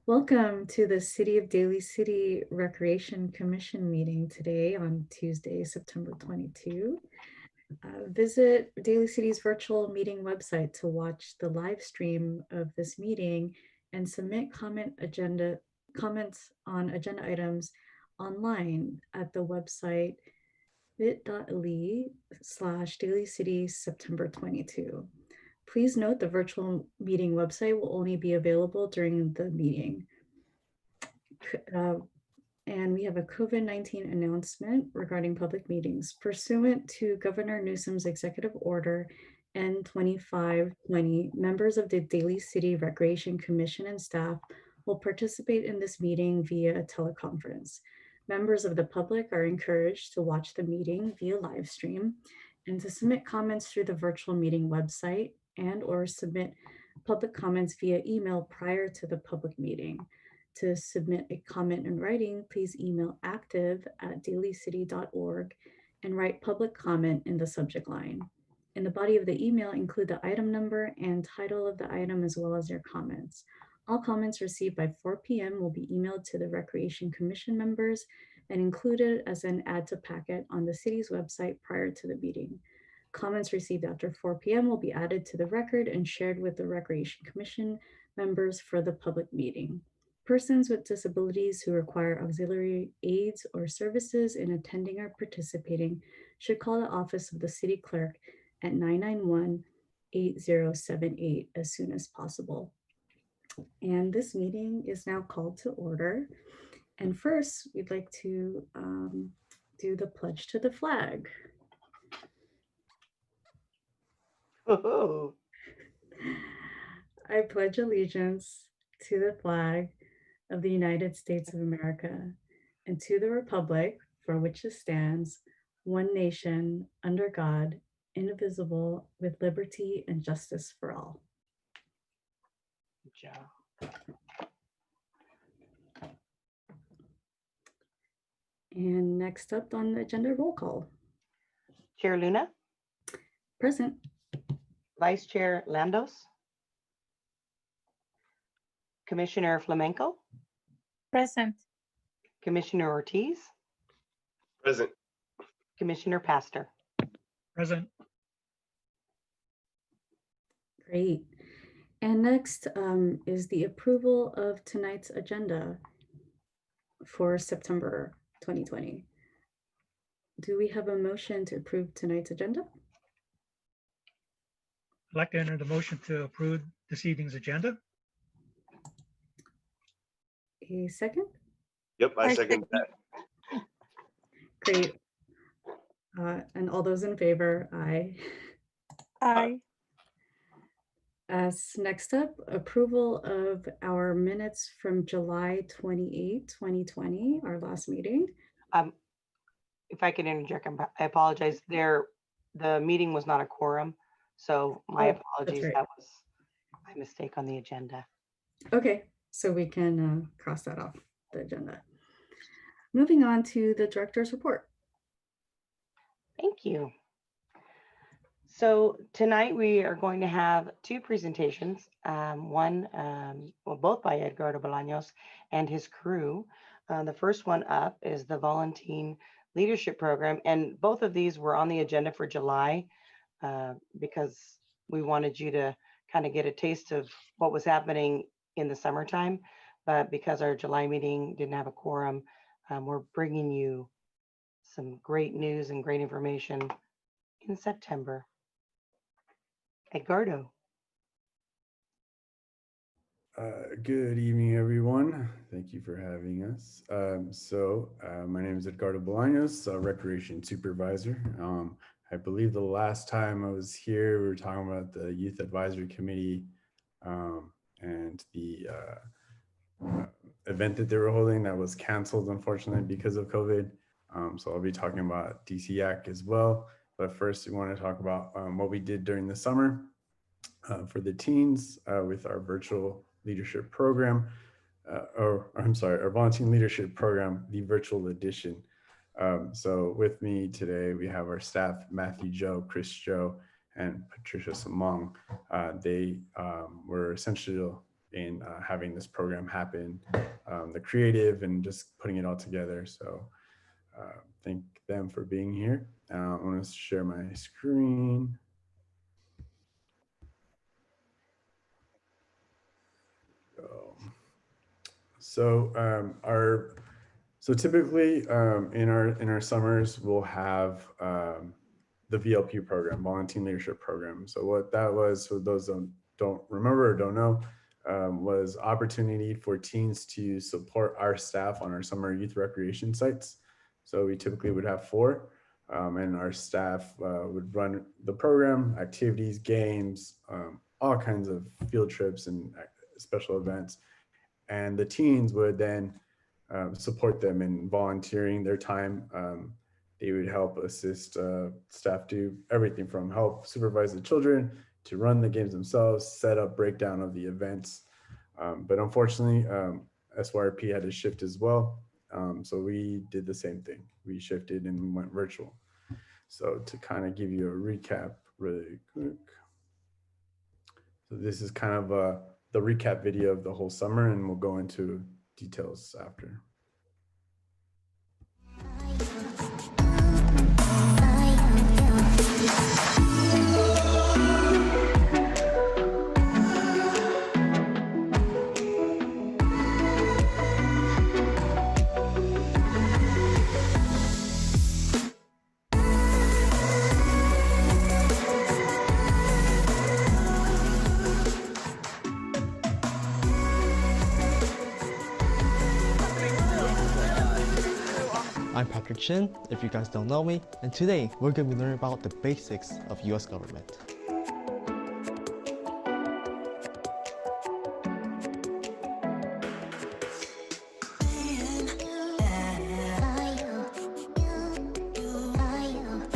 Welcome to the City of Daly City Recreation Commission meeting today on Tuesday, September 22. Visit Daly City's virtual meeting website to watch the live stream of this meeting and submit comments on agenda items online at the website bit.ly/Daly City September 22. Please note the virtual meeting website will only be available during the meeting. And we have a COVID-19 announcement regarding public meetings. Pursuant to Governor Newsom's executive order N2520, members of the Daly City Recreation Commission and staff will participate in this meeting via a teleconference. Members of the public are encouraged to watch the meeting via live stream and to submit comments through the virtual meeting website and/or submit public comments via email prior to the public meeting. To submit a comment in writing, please email active@dalycity.org and write public comment in the subject line. In the body of the email, include the item number and title of the item as well as your comments. All comments received by 4 p.m. will be emailed to the Recreation Commission members and included as an add to packet on the city's website prior to the meeting. Comments received after 4 p.m. will be added to the record and shared with the Recreation Commission members for the public meeting. Persons with disabilities who require auxiliary aids or services in attending or participating should call the office of the city clerk at 991-8078 as soon as possible. And this meeting is now called to order. And first, we'd like to do the pledge to the flag. Oh, I pledge allegiance to the flag of the United States of America and to the republic for which it stands, one nation, under God, indivisible, with liberty and justice for all. good job. And next up on the agenda, roll call. Chair Luna, Present. Vice Chair Landos, Commissioner Flamenco, Present. Commissioner Ortiz, Present. Commissioner Pastor. Present. Great. And next is the approval of tonight's agenda for September 2020. Do we have a motion to approve tonight's agenda? I'd like to enter the motion to approve this evening's agenda. A second? Yep, I second that. Great. And all those in favor, aye. Aye. Next up, approval of our minutes from July 28, 2020, our last meeting. If I could interject, I apologize. The meeting was not a quorum, so my apologies. right. That was my mistake on the agenda. Okay, so we can cross that off the agenda. Moving on to the director's report. Thank you. So tonight we are going to have two presentations. Both by Edgardo Bolaños and his crew. The first one up is the Volunteer Leadership Program, and both of these were on the agenda for July because we wanted you to kind of get a taste of what was happening in the summertime. But because our July meeting didn't have a quorum, we're bringing you some great news and great information in September. Edgardo. Good evening, everyone. Thank you for having us. My name is Edgardo Bolaños, Recreation Supervisor. I believe the last time I was here, we were talking about the Youth Advisory Committee and the event that they were holding that was canceled, unfortunately, because of COVID. So I'll be talking about DCAC as well. But first, we want to talk about what we did during the summer for the teens with our virtual leadership program, our volunteer leadership program, the virtual edition. So with me today, we have our staff, Matthew Joe, Chris Joe, and Patricia Samong. They were essentially in having this program happen, the creative and just putting it all together. So thank them for being here. I want to share my screen. So typically in our summers we'll have the VLP program, Volunteer Leadership Program. So what that was, for those that don't remember or don't know, was opportunity for teens to support our staff on our summer youth recreation sites. So we typically would have 4, and our staff would run the program, activities, games, all kinds of field trips and special events. And the teens would then support them in volunteering their time. They would help assist staff do everything from help supervise the children to run the games themselves, set up breakdown of the events. But unfortunately, SYRP had to shift as well. So we did the same thing. We shifted and went virtual. So to kind of give you a recap really quick. So this is kind of the recap video of the whole summer, and we'll go into details after. I'm Patrick Chin, if you guys don't know me, and today we're going to be learning about the basics of US government.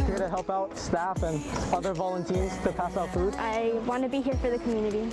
Here to help out staff and other volunteers to pass out food. I want to be here for the community.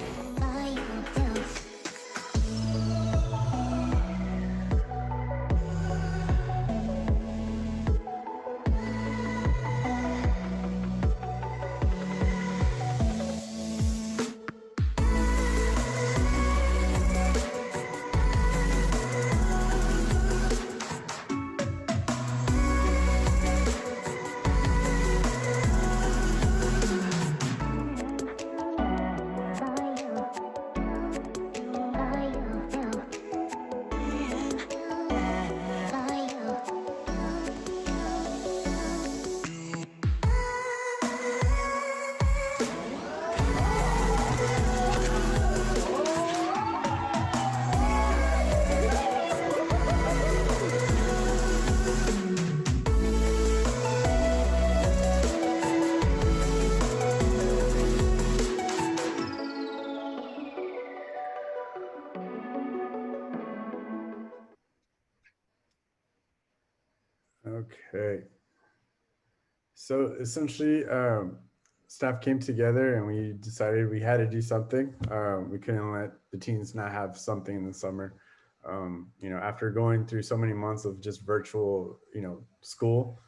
Okay. So essentially, staff came together and we decided we had to do something. We couldn't let the teens not have something in the summer. After going through so many months of just virtual, school,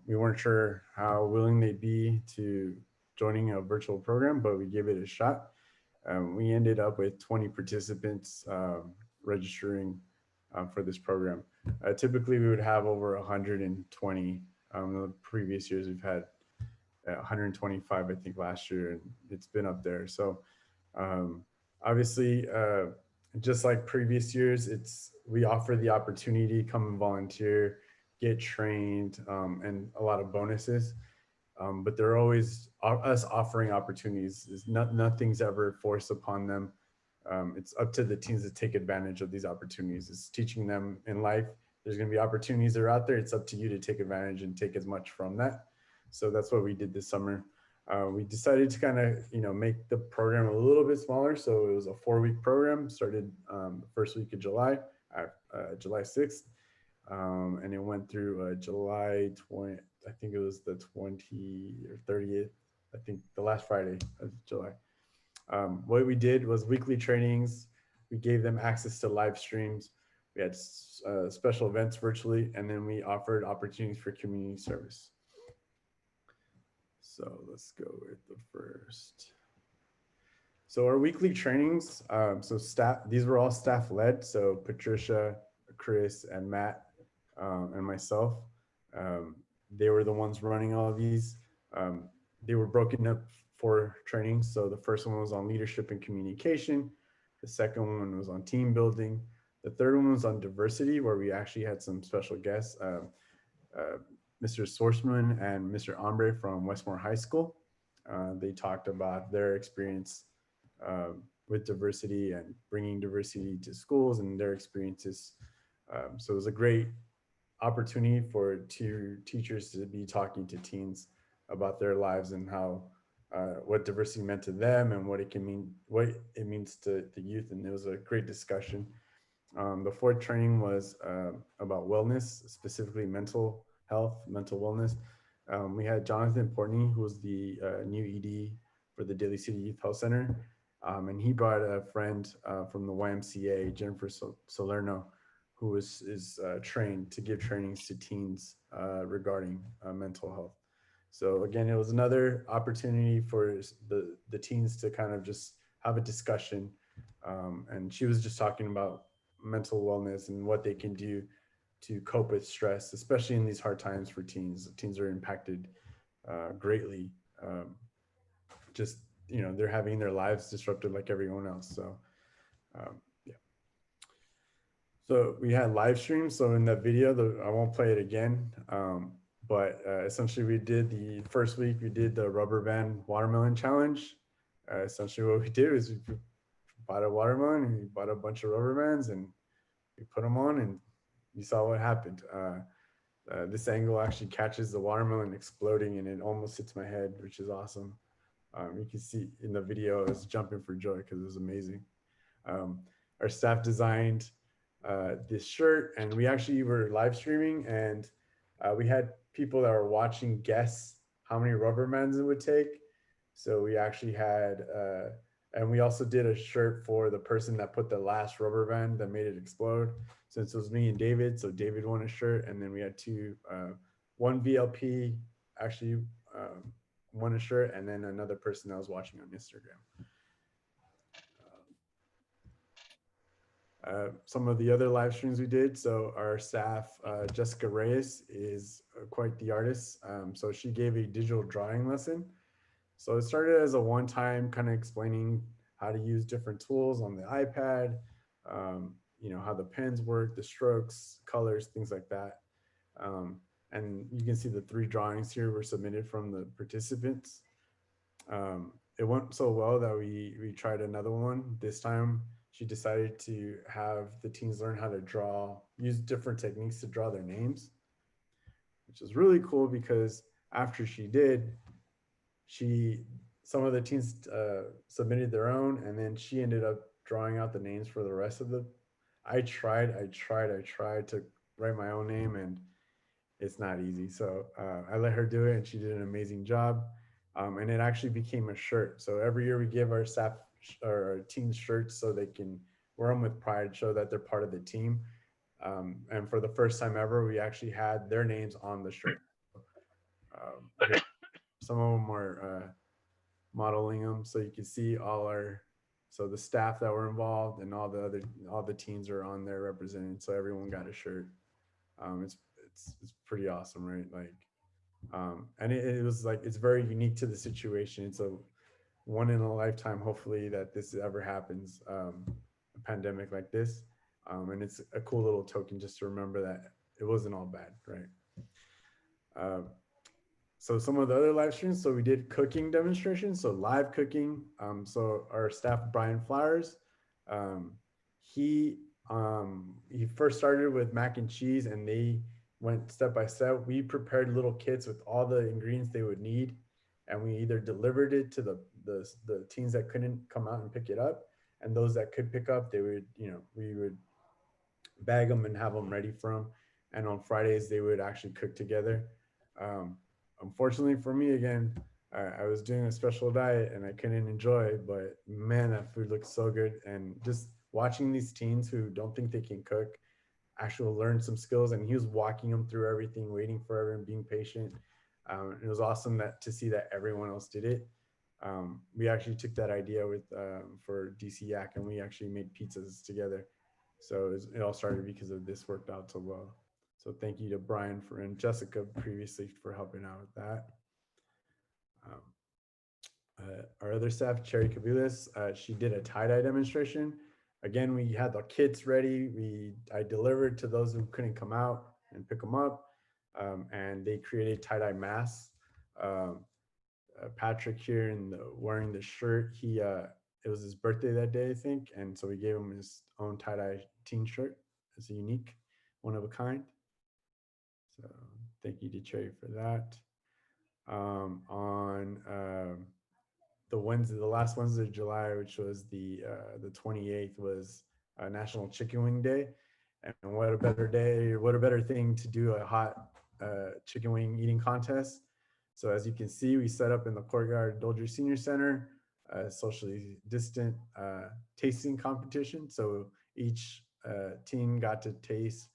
we weren't sure how willing they'd be to joining a virtual program, but we gave it a shot. We ended up with 20 participants registering for this program. Typically, we would have over 120. The previous years, we've had 125, I think, last year, and it's been up there. So obviously, just like previous years, we offer the opportunity, come and volunteer, get trained, and a lot of bonuses. But they're always us offering opportunities. Nothing's ever forced upon them. It's up to the teens to take advantage of these opportunities. It's teaching them in life. There's going to be opportunities that are out there. It's up to you to take advantage and take as much from that. So that's what we did this summer. We decided to kind of, make the program a little bit smaller. So it was a 4-week program, started the first week of July, July 6th. And it went through July 20, I think it was the 20 or 30th, I think the last Friday of July. What we did was weekly trainings. We gave them access to live streams. We had special events virtually, and then we offered opportunities for community service. So let's go with the first. So our weekly trainings, so staff, these were all staff led. So Patricia, Chris, and Matt, and myself, um, they were the ones running all of these. Um, they were broken up for trainings. So the first one was on leadership and communication. The second one was on team building. The third one was on diversity, where we actually had some special guests, uh, Mr. Sourceman and Mr. Ombre from Westmore High School. They talked about their experience with diversity and bringing diversity to schools and their experiences. So it was a great opportunity for two teachers to be talking to teens about their lives and how what diversity meant to them and what it can mean, what it means to the youth. And it was a great discussion. The fourth training was about wellness, specifically mental health, mental wellness. We had Jonathan Portney, who was the new ED for the Daly City Youth Health Center. And he brought a friend from the YMCA, Jennifer Salerno, who is trained to give trainings to teens regarding mental health. So again, it was another opportunity for the teens to kind of just have a discussion. And she was just talking about mental wellness and what they can do to cope with stress, especially in these hard times for teens. Teens are impacted greatly. Just, they're having their lives disrupted like everyone else. So, yeah. So we had live streams. So in that video, I won't play it again. But essentially we did the first week, we did the rubber band watermelon challenge. Essentially what we did is we bought a watermelon and we bought a bunch of rubber bands and we put them on and you saw what happened. This angle actually catches the watermelon exploding and it almost hits my head, which is awesome. You can see in the video, I was jumping for joy because it was amazing. Our staff designed this shirt and we actually were live streaming and we had people that were watching guess how many rubber bands it would take. So we actually had, and we also did a shirt for the person that put the last rubber band that made it explode. Since it was me and David, so David won a shirt, and then we had one VLP actually won a shirt, and then another person that was watching on Instagram. Some of the other live streams we did. So our staff, Jessica Reyes, is quite the artist. So she gave a digital drawing lesson. So it started as a one-time kind of explaining how to use different tools on the iPad, how the pens work, the strokes, colors, things like that. And you can see the 3 drawings here were submitted from the participants. It went so well that we tried another one. This time she decided to have the teens learn how to use different techniques to draw their names, which is really cool because after she did, some of the teens submitted their own, and then she ended up drawing out the names for the rest of the. I tried to write my own name, and it's not easy. So I let her do it, and she did an amazing job. And it actually became a shirt. So every year we give our staff or our teams shirts so they can wear them with pride, show that they're part of the team. And for the first time ever, we actually had their names on the shirt. Some of them are modeling them, so you can see so the staff that were involved and all the teams are on there represented. So everyone got a shirt. It's pretty awesome, right? Like, and it was like, it's very unique to the situation. It's a one in a lifetime, hopefully, that this ever happens, a pandemic like this. And it's a cool little token just to remember that it wasn't all bad, right? So some of the other live streams, so we did cooking demonstrations, so live cooking. So our staff, Brian Flowers, he first started with mac and cheese and they went step by step. We prepared little kits with all the ingredients they would need. And we either delivered it to the teens that couldn't come out and pick it up. And those that could pick up, we would bag them and have them ready for them. And on Fridays, they would actually cook together. Unfortunately for me, again, I was doing a special diet and I couldn't enjoy it, but man, that food looks so good. And just watching these teens who don't think they can cook actually learn some skills, and he was walking them through everything, waiting for everyone, being patient. It was awesome to see that everyone else did it. We actually took that idea with for DCYAC, and we actually made pizzas together. So it all started because of this worked out so well. So thank you to Brian and Jessica previously for helping out with that. Um, our other staff, Cherry Cabulis, she did a tie-dye demonstration. Again, we had the kits ready. I delivered to those who couldn't come out and pick them up, and they created tie-dye masks. Um, Patrick here wearing the shirt, it was his birthday that day, I think, and so we gave him his own tie-dye teen shirt. It's a unique, one of a kind. So thank you to Cherry for that. On the last Wednesday of July, which was the 28th, was National Chicken Wing Day. And what a better day, what a better thing to do a hot chicken wing eating contest. So as you can see, we set up in the courtyard Doldry Senior Center, socially distant tasting competition. So each team got to taste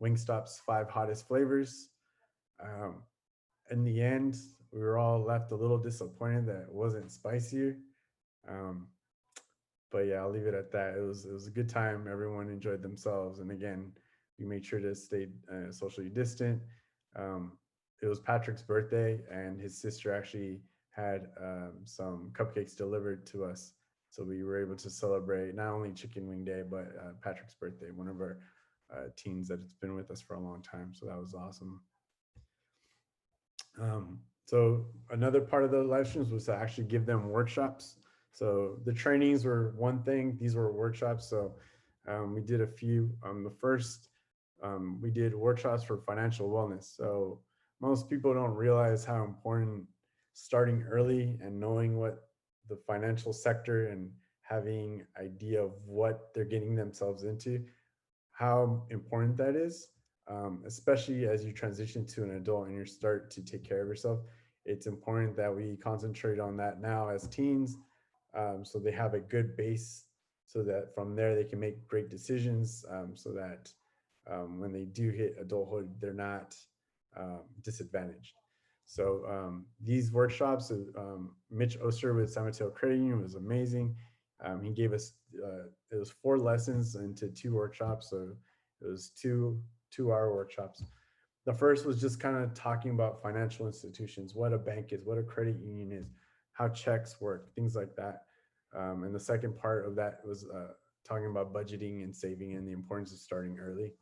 Wingstop's 5 hottest flavors. In the end, we were all left a little disappointed that it wasn't spicier. But yeah, I'll leave it at that. It was a good time. Everyone enjoyed themselves. And again, we made sure to stay socially distant. It was Patrick's birthday, and his sister actually had some cupcakes delivered to us. So we were able to celebrate not only Chicken Wing Day, but Patrick's birthday, one of our teens that has been with us for a long time. So that was awesome. So another part of the live streams was to actually give them workshops. So the trainings were one thing, these were workshops. So we did a few. The first, we did workshops for financial wellness. So most people don't realize how important starting early and knowing what the financial sector and having idea of what they're getting themselves into, how important that is. Especially as you transition to an adult and you start to take care of yourself. It's important that we concentrate on that now as teens, so they have a good base, so that from there they can make great decisions, so that when they do hit adulthood, they're not disadvantaged. So these workshops, Mitch Oster with San Mateo Credit Union was amazing. He gave us, it was 4 lessons into 2 workshops. So it was 2-hour workshops. The first was just kind of talking about financial institutions, what a bank is, what a credit union is, how checks work, things like that. And the second part of that was talking about budgeting and saving and the importance of starting early.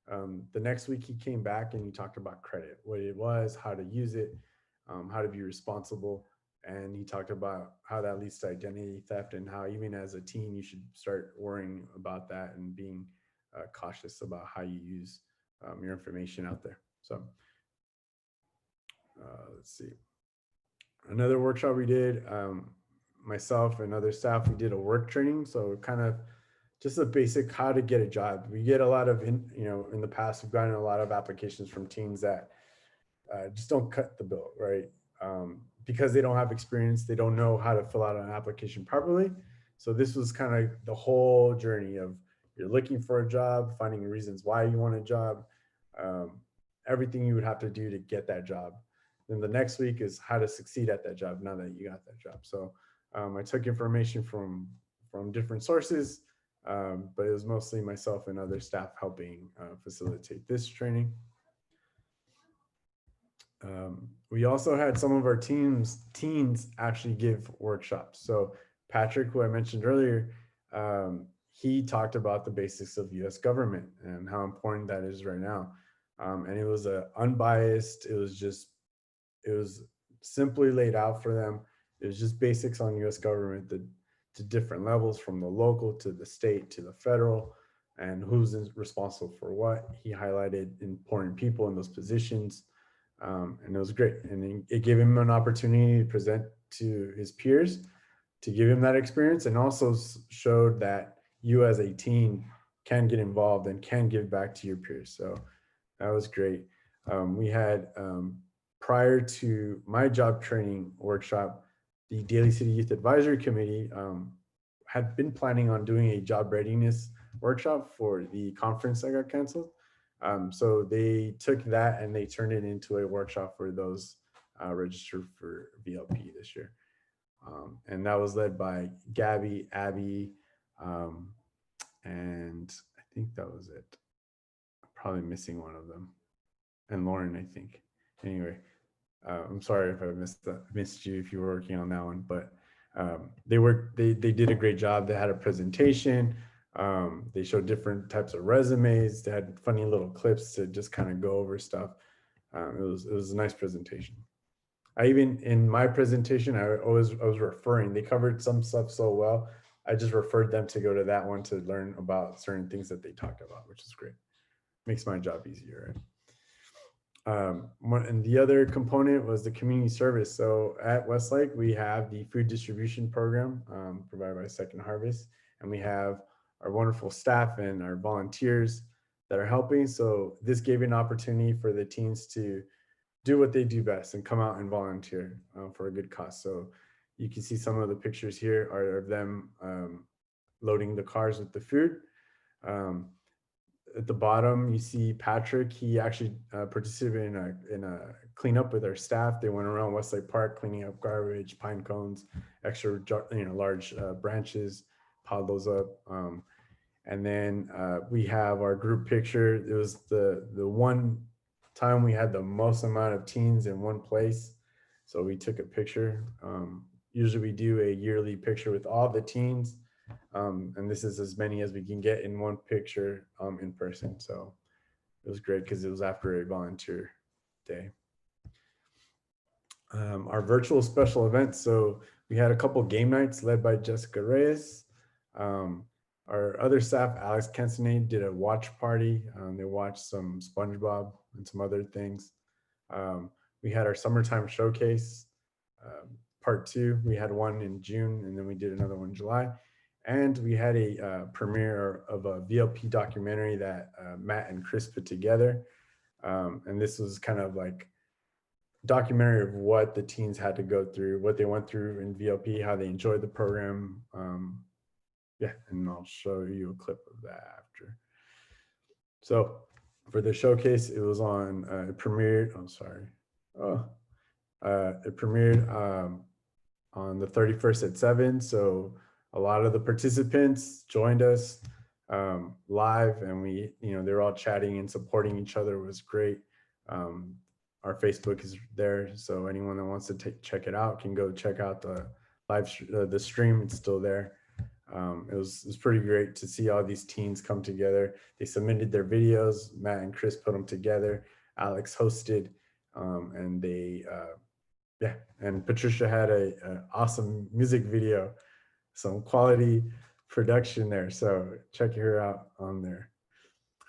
The next week he came back and he talked about credit, what it was, how to use it, how to be responsible. And he talked about how that leads to identity theft and how even as a teen, you should start worrying about that and being cautious about how you use your information out there. So let's see. Another workshop we did, myself and other staff, we did a work training. So kind of just a basic how to get a job. We get a lot of, in the past, we've gotten a lot of applications from teens that just don't cut the bill, right? Because they don't have experience, they don't know how to fill out an application properly. So this was kind of the whole journey of you're looking for a job, finding reasons why you want a job, everything you would have to do to get that job. Then the next week is how to succeed at that job now that you got that job. So I took information from different sources, but it was mostly myself and other staff helping facilitate this training. We also had some of our teens actually give workshops. So Patrick, who I mentioned earlier, he talked about the basics of US government and how important that is right now. And it was unbiased. It was simply laid out for them. It was just basics on US government, to different levels, from the local to the state to the federal, and who's responsible for what. He highlighted important people in those positions. And it was great. And it gave him an opportunity to present to his peers, to give him that experience, and also showed that you as a teen can get involved and can give back to your peers. So that was great. We had, prior to my job training workshop, the Daly City Youth Advisory Committee had been planning on doing a job readiness workshop for the conference that got canceled. So they took that and they turned it into a workshop for those register for VLP this year. And that was led by Gabby, Abby, and I think that was it. Probably missing one of them, and Lauren, I think. Anyway, I'm sorry if I missed you if you were working on that one, but they did a great job. They had a presentation. They showed different types of resumes. They had funny little clips to just kind of go over stuff. It was a nice presentation. I even in my presentation, I was referring. They covered some stuff so well. I just referred them to go to that one to learn about certain things that they talked about, which is great. Makes my job easier, right? And the other component was the community service. So at Westlake, we have the food distribution program provided by Second Harvest, and we have our wonderful staff and our volunteers that are helping. So this gave an opportunity for the teens to do what they do best and come out and volunteer for a good cause. So you can see some of the pictures here are of them loading the cars with the food. At the bottom, you see Patrick. He actually participated in a cleanup with our staff. They went around Westlake Park cleaning up garbage, pine cones, extra large branches, piled those up. And then we have our group picture. It was the one time we had the most amount of teens in one place, so we took a picture. Usually we do a yearly picture with all the teens. And this is as many as we can get in one picture in person. So it was great because it was after a volunteer day. Our virtual special events. So we had a couple game nights led by Jessica Reyes. Our other staff, Alex Kensenade, did a watch party. They watched some SpongeBob and some other things. We had our summertime showcase, part 2. We had one in June, and then we did another one in July. And we had a premiere of a VLP documentary that Matt and Chris put together. And this was kind of like documentary of what the teens had to go through, what they went through in VLP, how they enjoyed the program. Yeah, and I'll show you a clip of that after. So for the showcase, it was on, it premiered, I'm sorry. It premiered on the 31st at 7. So a lot of the participants joined us live, and we, they're all chatting and supporting each other. It was great. Our Facebook is there, so anyone that wants to check it out can go check out the the stream. It's still there. It was pretty great to see all these teens come together. They submitted their videos. Matt and Chris put them together. Alex hosted, and they, yeah. And Patricia had a awesome music video, some quality production there. So check her out on there,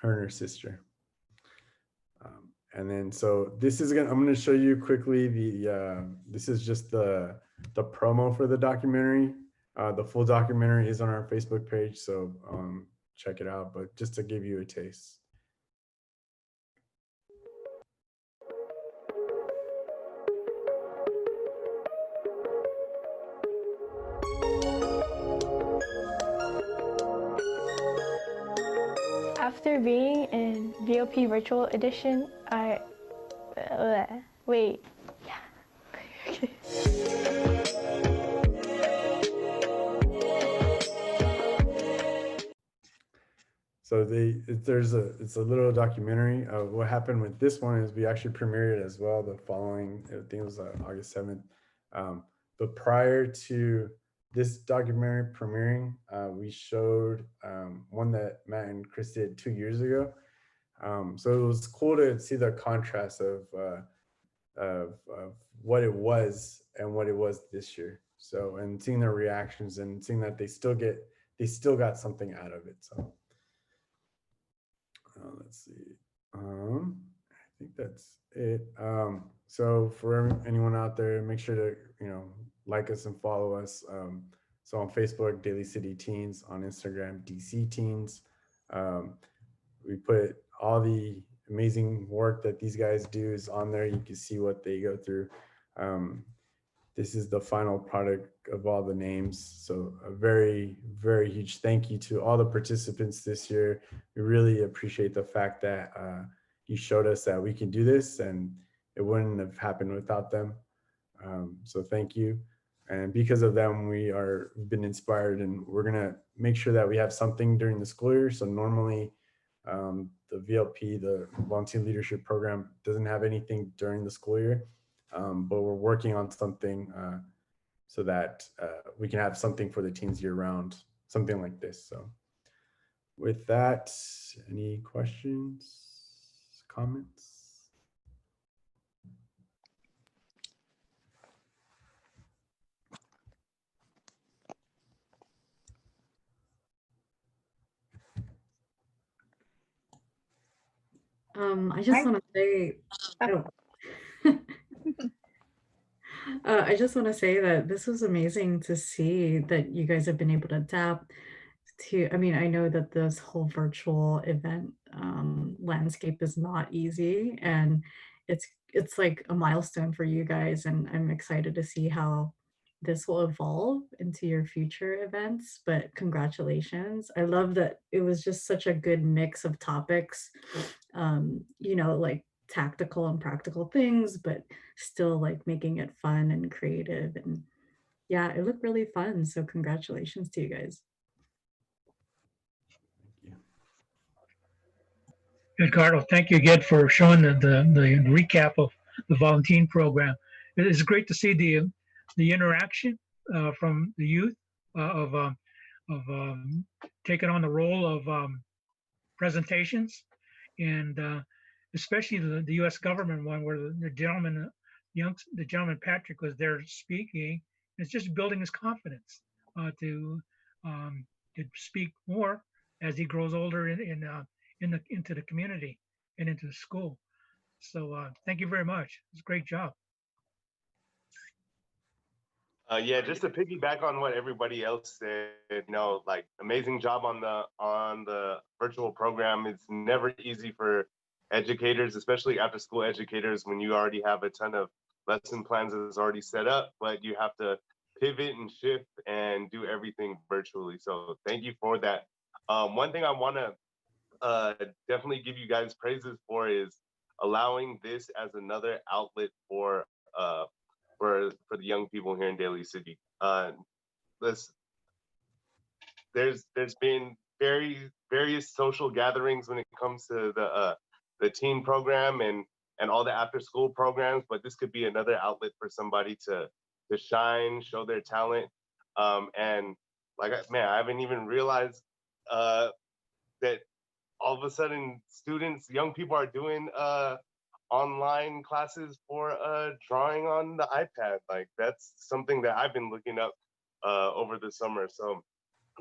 her and her sister. And then, so this is I'm gonna show you quickly this is just the promo for the documentary. The full documentary is on our Facebook page, so check it out, but just to give you a taste. After being in VOP Virtual Edition, wait. So it's a little documentary. What happened with this one is we actually premiered it as well the following, I think it was August 7th. But prior to this documentary premiering, we showed one that Matt and Chris did 2 years ago. So it was cool to see the contrast of what it was and what it was this year. So, and seeing their reactions and seeing that they still got something out of it. So let's see. I think that's it. So for anyone out there, make sure to like us and follow us. So on Facebook, Daly City Teens, on Instagram, DC Teens. We put all the amazing work that these guys do is on there. You can see what they go through. This is the final product of all the names. So a very, very huge thank you to all the participants this year. We really appreciate the fact that you showed us that we can do this, and it wouldn't have happened without them. So thank you. And because of them, we've been inspired, and we're gonna make sure that we have something during the school year. So normally, the VLP, the Volunteer Leadership Program, doesn't have anything during the school year, but we're working on something so that we can have something for the teens year round, something like this. So with that, any questions, comments? I just want to say, oh. I just want to say that this was amazing to see that you guys have been able to adapt to. I mean, I know that this whole virtual event landscape is not easy, and it's like a milestone for you guys, and I'm excited to see how this will evolve into your future events. But congratulations. I love that it was just such a good mix of topics, like tactical and practical things, but still like making it fun and creative. And yeah, it looked really fun. So congratulations to you guys. Edgardo, thank you again for showing the recap of the volunteering program. It is great to see the interaction from the youth of taking on the role of presentations, and especially the U.S. government one where the gentleman Patrick was there speaking. It's just building his confidence um, to speak more as he grows older into the community and into the school. So thank you very much. It's a great job. Yeah, just to piggyback on what everybody else said, like amazing job on the virtual program. It's never easy for educators, especially after school educators, when you already have a ton of lesson plans that's already set up, but you have to pivot and shift and do everything virtually. So thank you for that. One thing I want to definitely give you guys praises for is allowing this as another outlet for the young people here in Daly City. This there's been various social gatherings when it comes to the teen program and all the after school programs, but this could be another outlet for somebody to shine, show their talent, and like man, I haven't even realized that all of a sudden young people are doing online classes for drawing on the iPad. Like that's something that I've been looking up over the summer. So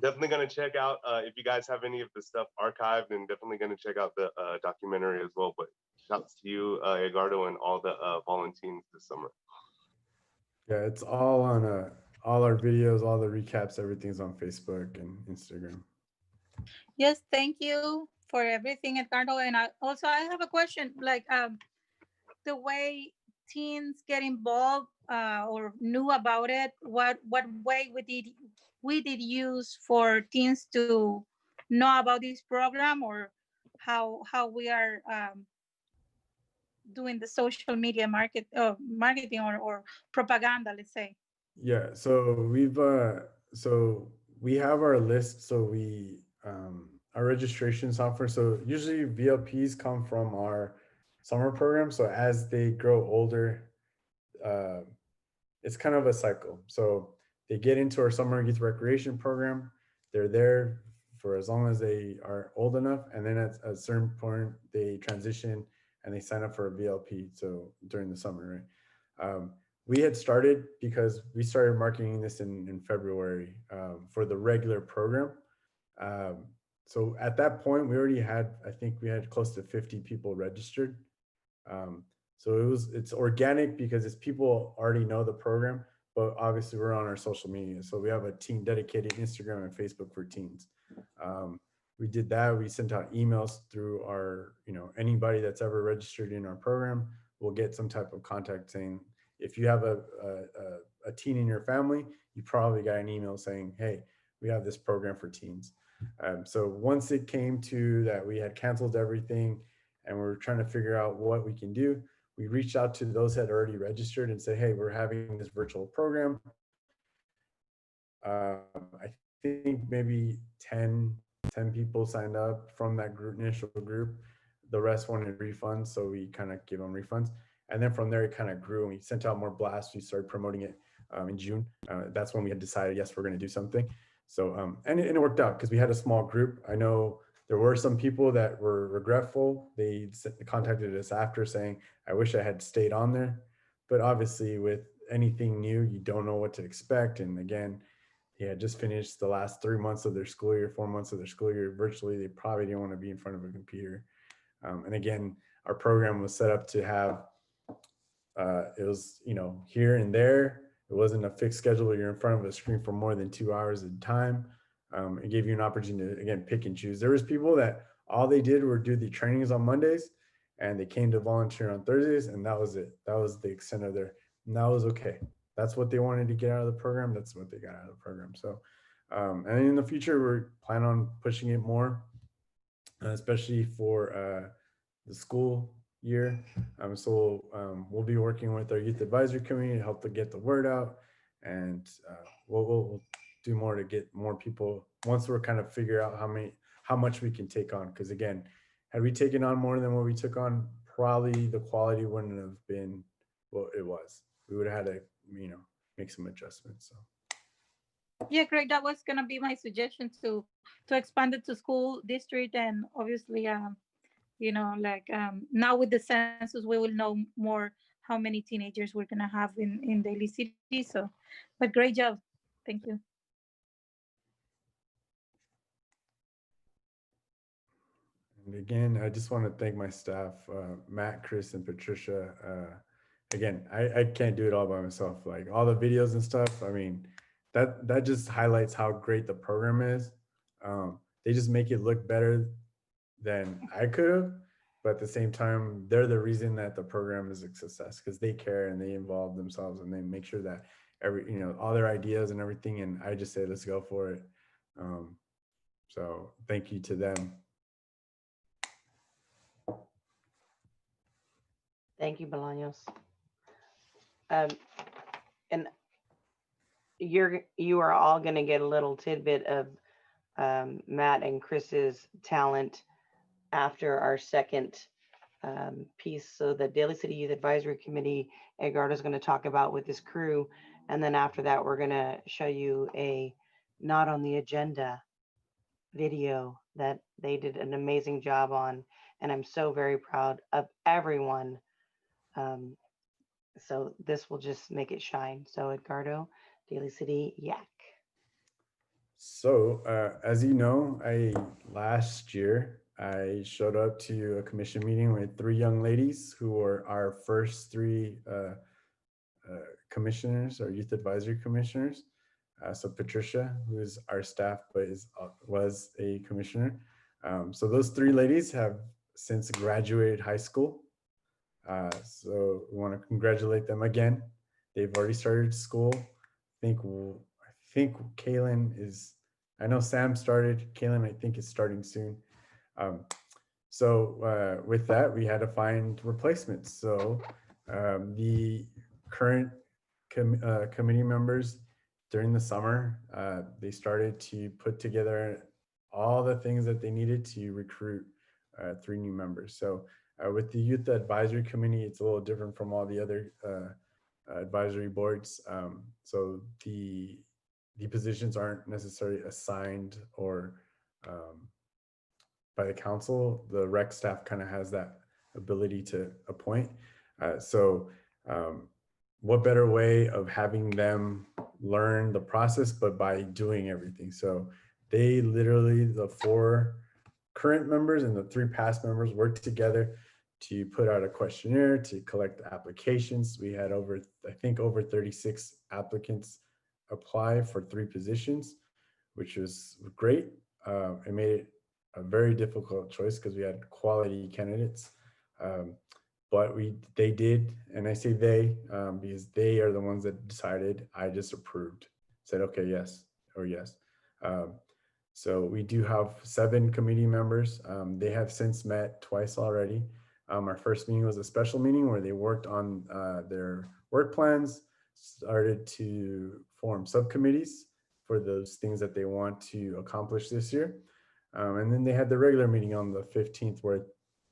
definitely going to check out if you guys have any of the stuff archived, and definitely going to check out the documentary as well. But shouts to you, Edgardo, and all the volunteers this summer. Yeah, it's all on all our videos, all the recaps, everything's on Facebook and Instagram. Yes, thank you for everything, Edgardo. And I have a question, like the way teens get involved or knew about it. What way we did use for teens to know about this program, or how we are doing the social media marketing or propaganda, let's say. Yeah, so we have our list. So our registration software. So usually VLPs come from our summer program. So as they grow older, uh, it's kind of a cycle. So they get into our summer youth recreation program. They're there for as long as they are old enough, and then at a certain point they transition and they sign up for a VLP. So during the summer, right? We had started because we started marketing this in February for the regular program. So at that point, we already had, I think we had close to 50 people registered. So it's organic because it's people already know the program, but obviously we're on our social media. So we have a teen dedicated Instagram and Facebook for teens. We did that. We sent out emails through our, anybody that's ever registered in our program will get some type of contact saying, if you have a teen in your family, you probably got an email saying, hey, we have this program for teens. So once it came to that, we had canceled everything and we were trying to figure out what we can do. we reached out to those that had already registered and said, hey, we're having this virtual program. I think maybe 10 people signed up from that initial group. The rest wanted refunds, so we kind of gave them refunds. And then from there, it kind of grew, and we sent out more blasts. We started promoting it in June. That's when we had decided, yes, we're going to do something. So, and it worked out because we had a small group. I know there were some people that were regretful. They contacted us after saying, I wish I had stayed on there. But obviously, with anything new, you don't know what to expect. And again, they had just finished the last 3 months of their school year, 4 months of their school year virtually. They probably didn't want to be in front of a computer. And again, our program was set up to have, it was, here and there. It wasn't a fixed schedule where you're in front of a screen for more than 2 hours at a time. It gave you an opportunity to, again, pick and choose. There was people that all they did were do the trainings on Mondays, and they came to volunteer on Thursdays, and that was it. That was the extent of their, and that was okay. That's what they wanted to get out of the program. That's what they got out of the program. So, and in the future, we're planning on pushing it more, especially for the school year. So we'll be working with our youth advisory committee to help to get the word out, and we'll do more to get more people once we're kind of figure out how much we can take on. Because again, had we taken on more than what we took on, probably the quality wouldn't have been what it was. We would have had to, make some adjustments. So. Yeah, great. That was gonna be my suggestion to expand it to school district, and obviously, now with the census, we will know more how many teenagers we're gonna have in Daly City. So, but great job. Thank you. And again, I just want to thank my staff, Matt, Chris, and Patricia. Again, I can't do it all by myself. Like all the videos and stuff. I mean, that just highlights how great the program is. They just make it look better than I could have, but at the same time, they're the reason that the program is a success because they care and they involve themselves and they make sure that all their ideas and everything. And I just say, let's go for it. So thank you to them. Thank you, Bolaños. And you are all going to get a little tidbit of Matt and Chris's talent after our second piece. So the Daly City Youth Advisory Committee, Edgardo is going to talk about with his crew. And then after that, we're going to show you a not on the agenda video that they did an amazing job on. And I'm so very proud of everyone. So this will just make it shine. So Edgardo, Daly City Yak. So as you know, last year I showed up to a commission meeting with 3 young ladies who were our first 3 commissioners, or youth advisory commissioners. So Patricia, who is our staff but was a commissioner. So those 3 ladies have since graduated high school. So we want to congratulate them again. They've already started school. I think Kaylin is, I know Sam started, Kaylin I think is starting soon. So with that, we had to find replacements. So the current committee members during the summer, they started to put together all the things that they needed to recruit 3 new members. So with the Youth Advisory Committee, it's a little different from all the other advisory boards. So the positions aren't necessarily assigned or by the council. The rec staff kind of has that ability to appoint. What better way of having them learn the process, but by doing everything. So they literally, the 4 current members and the 3 past members worked together to put out a questionnaire to collect applications. We had over 36 applicants apply for 3 positions, which was great. It made it a very difficult choice because we had quality candidates. But they did, and I say they because they are the ones that decided. I just approved, said, okay, yes, or yes. So we do have 7 committee members. They have since met twice already. Our first meeting was a special meeting where they worked on their work plans, started to form subcommittees for those things that they want to accomplish this year. And then they had the regular meeting on the 15th where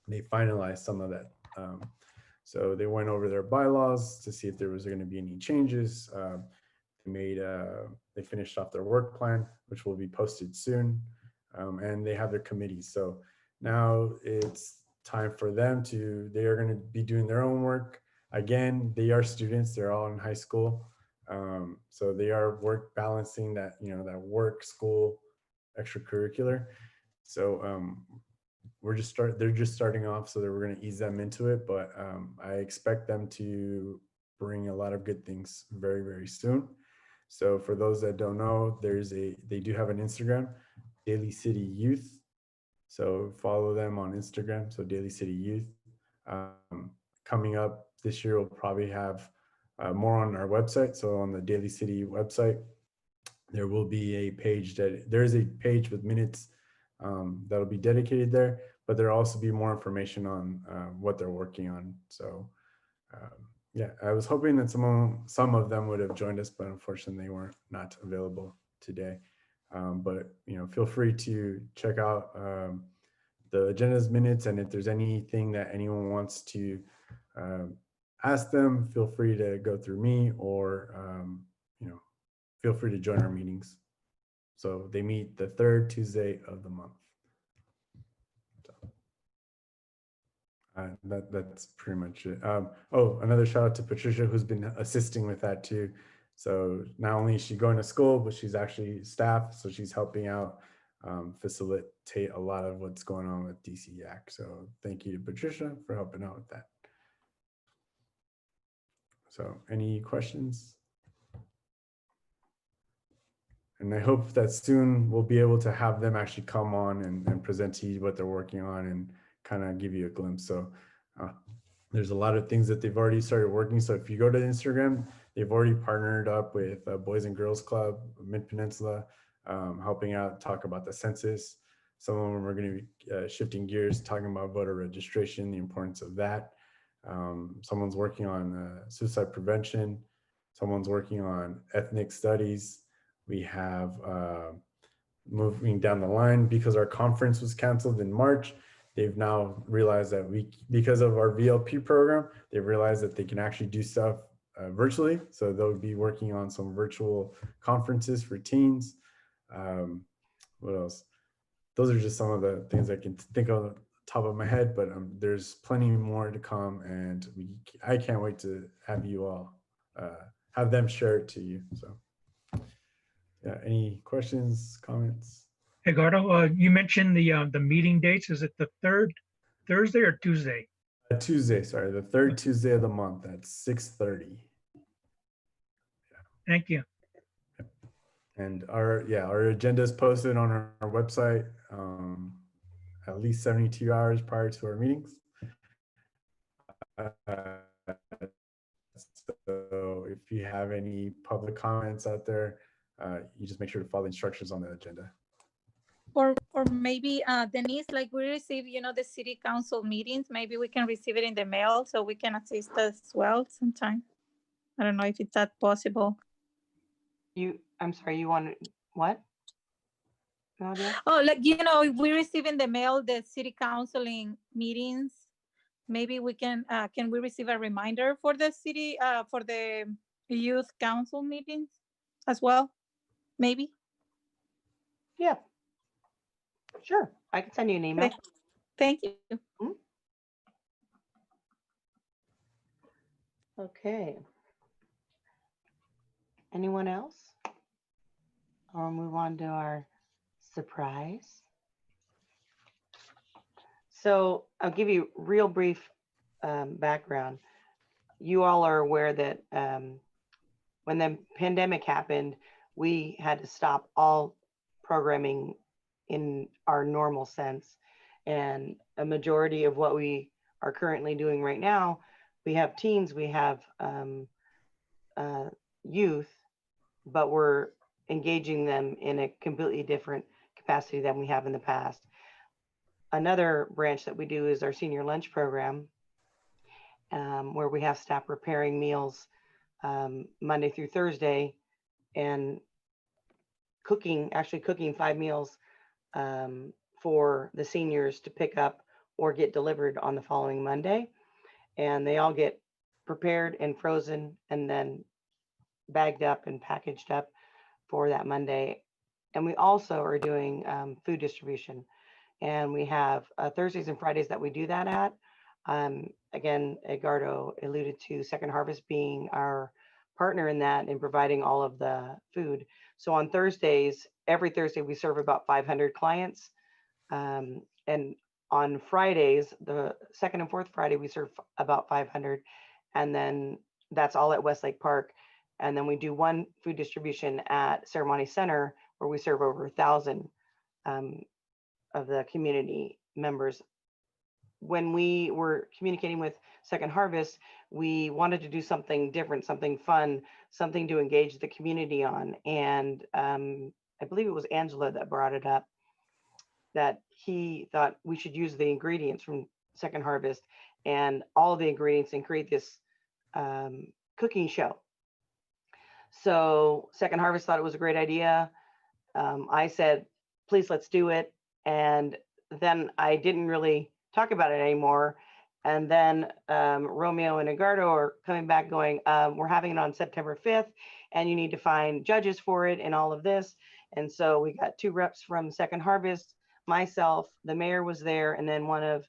they finalized some of that. So they went over their bylaws to see if there was going to be any changes. They finished off their work plan, which will be posted soon. And they have their committees. So now it's time for them they are going to be doing their own work. Again, they are students, they're all in high school. So they are work balancing that, that work, school, extracurricular. So they're just starting off, so that we're going to ease them into it. But I expect them to bring a lot of good things very, very soon. So for those that don't know, they do have an Instagram, Daly City Youth. So follow them on Instagram. So Daly City Youth. Coming up this year, we'll probably have more on our website. So on the Daly City website, there will be a page there is a page with minutes that'll be dedicated there, but there'll also be more information on what they're working on. So yeah, I was hoping that some of them would have joined us, but unfortunately they were not available today. But feel free to check out the agenda's minutes, and if there's anything that anyone wants to ask them, feel free to go through me, or feel free to join our meetings. So they meet the third Tuesday of the month. That's pretty much it. Oh, another shout out to Patricia, who's been assisting with that too. So not only is she going to school, but she's actually staff. So she's helping out facilitate a lot of what's going on with DCYAC. So thank you to Patricia for helping out with that. So any questions? And I hope that soon we'll be able to have them actually come on and present to you what they're working on and kind of give you a glimpse. So there's a lot of things that they've already started working. So if you go to Instagram, they've already partnered up with Boys and Girls Club, Mid-Peninsula, helping out, talk about the census. Some of them are going to be shifting gears, talking about voter registration, the importance of that. Someone's working on suicide prevention. Someone's working on ethnic studies. We have moving down the line, because our conference was canceled in March, they've now realized that because of our VLP program, they've realized that they can actually do stuff virtually. So they'll be working on some virtual conferences for teens. What else? Those are just some of the things I can think of on the top of my head, but there's plenty more to come, and I can't wait to have you all have them share it to you. So yeah, any questions, comments? Edgardo, you mentioned the meeting dates. Is it the third Thursday or Tuesday? Tuesday, sorry, the third Tuesday of the month at 6:30. Thank you. And our agenda is posted on our website at least 72 hours prior to our meetings. So if you have any public comments out there, you just make sure to follow the instructions on the agenda. Or maybe Denise, like we receive, the city council meetings, maybe we can receive it in the mail so we can assist as well sometime. I don't know if it's that possible. I'm sorry, you want what? Nadia? Oh, like, we receive in the mail the city councilling meetings. Maybe we can we receive a reminder for the city, for the youth council meetings as well? Maybe. Yeah. Sure, I can send you an email. Thank you. Okay. Anyone else? I'll move on to our surprise. So I'll give you real brief background. You all are aware that when the pandemic happened, we had to stop all programming in our normal sense. And a majority of what we are currently doing right now, we have teens, we have youth, but we're engaging them in a completely different capacity than we have in the past. another branch that we do is our senior lunch program, where we have staff preparing meals Monday through Thursday and actually cooking 5 meals for the seniors to pick up or get delivered on the following Monday. And they all get prepared and frozen and then bagged up and packaged up for that Monday. And we also are doing food distribution. And we have Thursdays and Fridays that we do that at. Again, Edgardo alluded to Second Harvest being our partner in that and providing all of the food. So on Thursdays, every Thursday, we serve about 500 clients. And on Fridays, the second and fourth Friday, we serve about 500. And then that's all at Westlake Park. And then we do one food distribution at Ceremony Center where we serve over 1,000 of the community members. When we were communicating with Second Harvest, we wanted to do something different, something fun, something to engage the community on. And I believe it was Angela that brought it up, that he thought we should use the ingredients from Second Harvest and all of the ingredients and create this cooking show. So Second Harvest thought it was a great idea. I said, please, let's do it. And then I didn't really talk about it anymore. And then Romeo and Edgardo are coming back going, we're having it on September 5th, and you need to find judges for it and all of this. And so we got 2 reps from Second Harvest, myself, the mayor was there, and then one of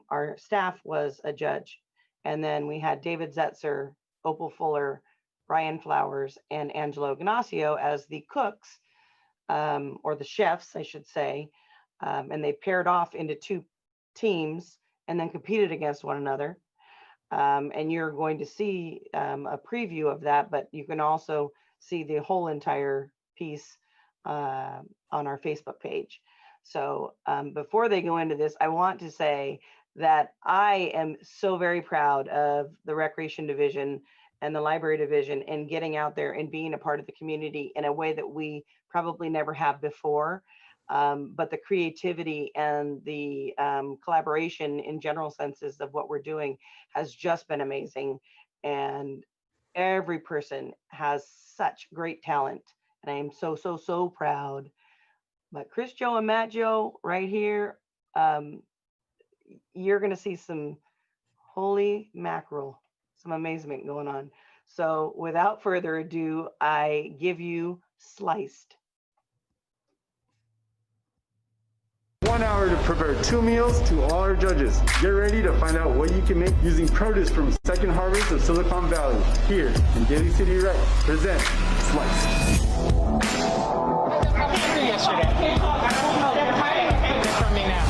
our staff was a judge. And then we had David Zetzer, Opal Fuller, Brian Flowers, and Angelo Ignacio as the cooks, or the chefs, I should say. And they paired off into 2 teams and then competed against one another. And you're going to see a preview of that, but you can also see the whole entire piece on our Facebook page. So before they go into this, I want to say that I am so very proud of the Recreation Division and the Library Division and getting out there and being a part of the community in a way that we probably never have before. But the creativity and the collaboration in general senses of what we're doing has just been amazing. And every person has such great talent. And I am so, so, so proud. But Chris Joe and Matt Joe right here, you're going to see some holy mackerel, some amazement going on. So without further ado, I give you Sliced. 1 hour to prepare 2 meals to all our judges. Get ready to find out what you can make using produce from Second Harvest of Silicon Valley. Here in Daly City Rec, present Slice. Yesterday. From me now.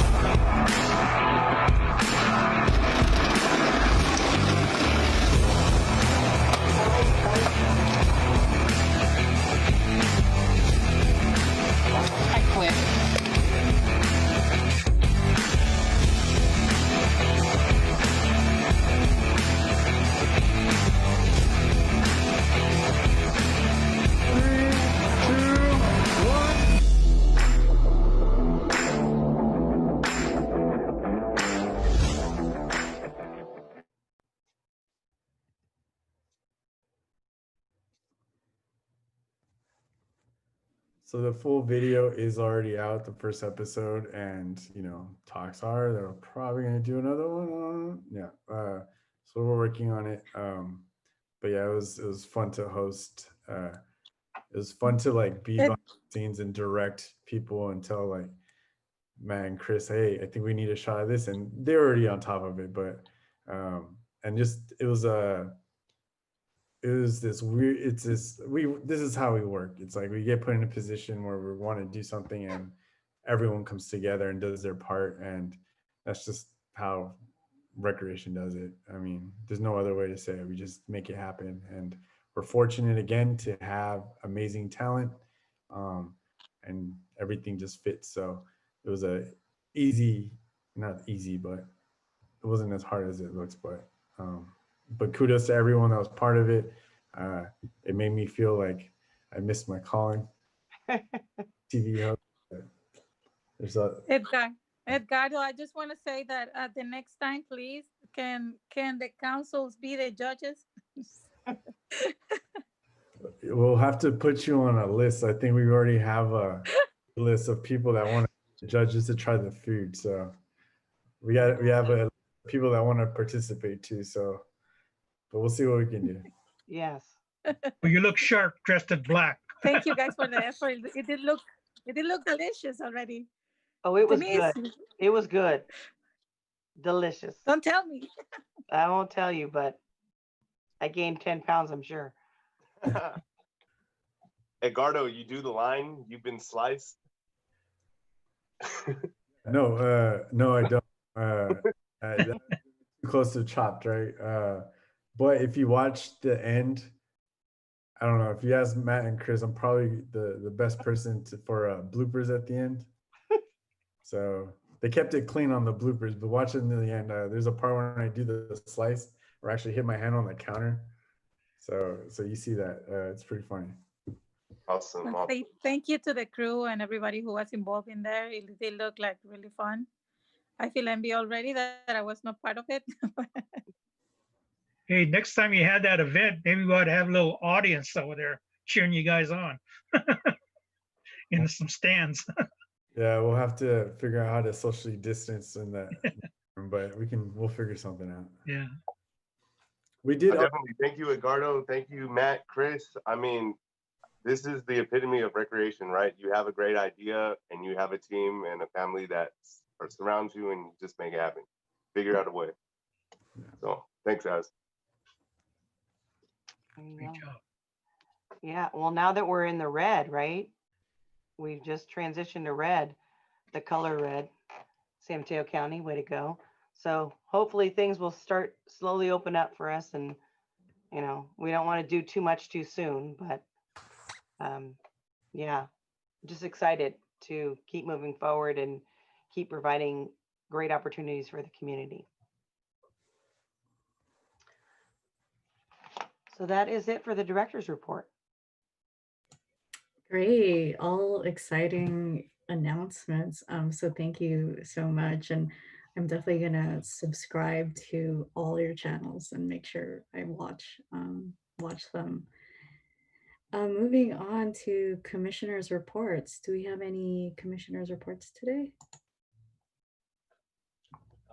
I quit. So the full video is already out, the first episode, and talks are they're probably gonna do another one. So we're working on it. But yeah, it was fun to host. It was fun to be behind the scenes and direct people and tell Matt and Chris, hey, I think we need a shot of this, and they're already on top of it. But and just it was this weird, this is how we work. It's like we get put in a position where we want to do something and everyone comes together and does their part, and that's just how recreation does it. I mean, there's no other way to say it. We just make it happen, and we're fortunate again to have amazing talent, and everything just fits. So it was not easy, but it wasn't as hard as it looks. But kudos to everyone that was part of it. It made me feel like I missed my calling. TV host. Edgardo, I just want to say that the next time, please, can the councils be the judges? We'll have to put you on a list. I think we already have a list of people that want judges to try the food. So we have a people that want to participate too. So, but we'll see what we can do. Yes. Well, you look sharp dressed in black. Thank you guys for the effort. It did look delicious already. Oh, it was Denise, good. It was good. Delicious. don't tell me. I won't tell you, but I gained 10 pounds, I'm sure. Edgardo, you do the line. You've been sliced. No, no, I don't. That's too close to chopped, right? But if you watch the end, I don't know. If you ask Matt and Chris, I'm probably the best person for bloopers at the end. So they kept it clean on the bloopers, but watching to the end, there's a part when I do the slice where I actually hit my hand on the counter. So you see that it's pretty funny. Awesome. Well, thank you to the crew and everybody who was involved in there. They look like really fun. I feel envy already that I was not part of it. Hey, next time you had that event, maybe we ought to have a little audience over there cheering you guys on in some stands. Yeah, we'll have to figure out how to socially distance in that, but we'll figure something out. Yeah. We did. Definitely. Thank you, Edgardo. Thank you, Matt, Chris. I mean, this is the epitome of recreation, right? You have a great idea and you have a team and a family that surrounds you and you just make it happen. Figure out a way. So thanks, guys. Great job. Yeah. Well, now that we're in the red, right? We've just transitioned to red, the color red. San Mateo County, way to go. So hopefully things will start slowly open up for us, and we don't want to do too much too soon, but yeah, just excited to keep moving forward and keep providing great opportunities for the community. So that is it for the director's report. Great, all exciting announcements. So thank you so much. And I'm definitely gonna subscribe to all your channels and make sure I watch them. Moving on to commissioners' reports. Do we have any commissioners' reports today?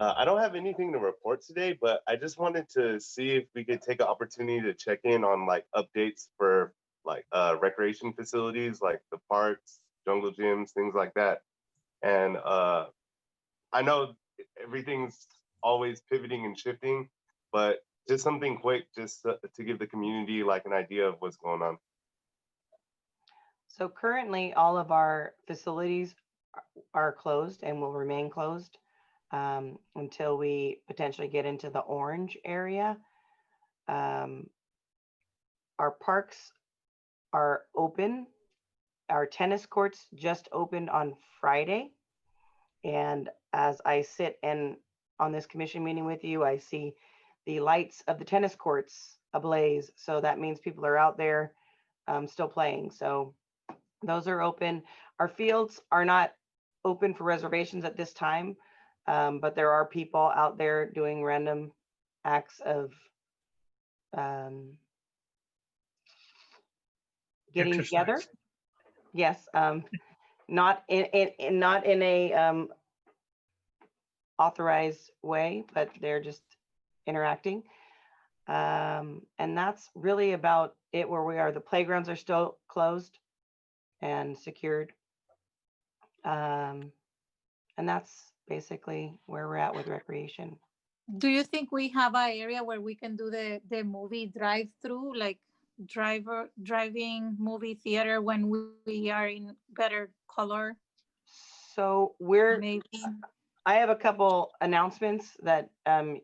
I don't have anything to report today, but I just wanted to see if we could take an opportunity to check in on like updates for like recreation facilities, like the parks, jungle gyms, things like that. And I know everything's always pivoting and shifting, but just something quick, just to give the community like an idea of what's going on. So currently all of our facilities are closed and will remain closed until we potentially get into the orange area. Our parks are open. Our tennis courts just opened on Friday. And as I sit on this commission meeting with you, I see the lights of the tennis courts ablaze. So that means people are out there still playing. So those are open. Our fields are not open for reservations at this time, but there are people out there doing random acts of getting Exercise. together. Yes, not in a authorized way, but they're just interacting. And that's really about it where we are. The playgrounds are still closed and secured. And that's basically where we're at with recreation. Do you think we have an area where we can do the movie drive-through, like driving movie theater when we are in better color? So Maybe. I have a couple announcements that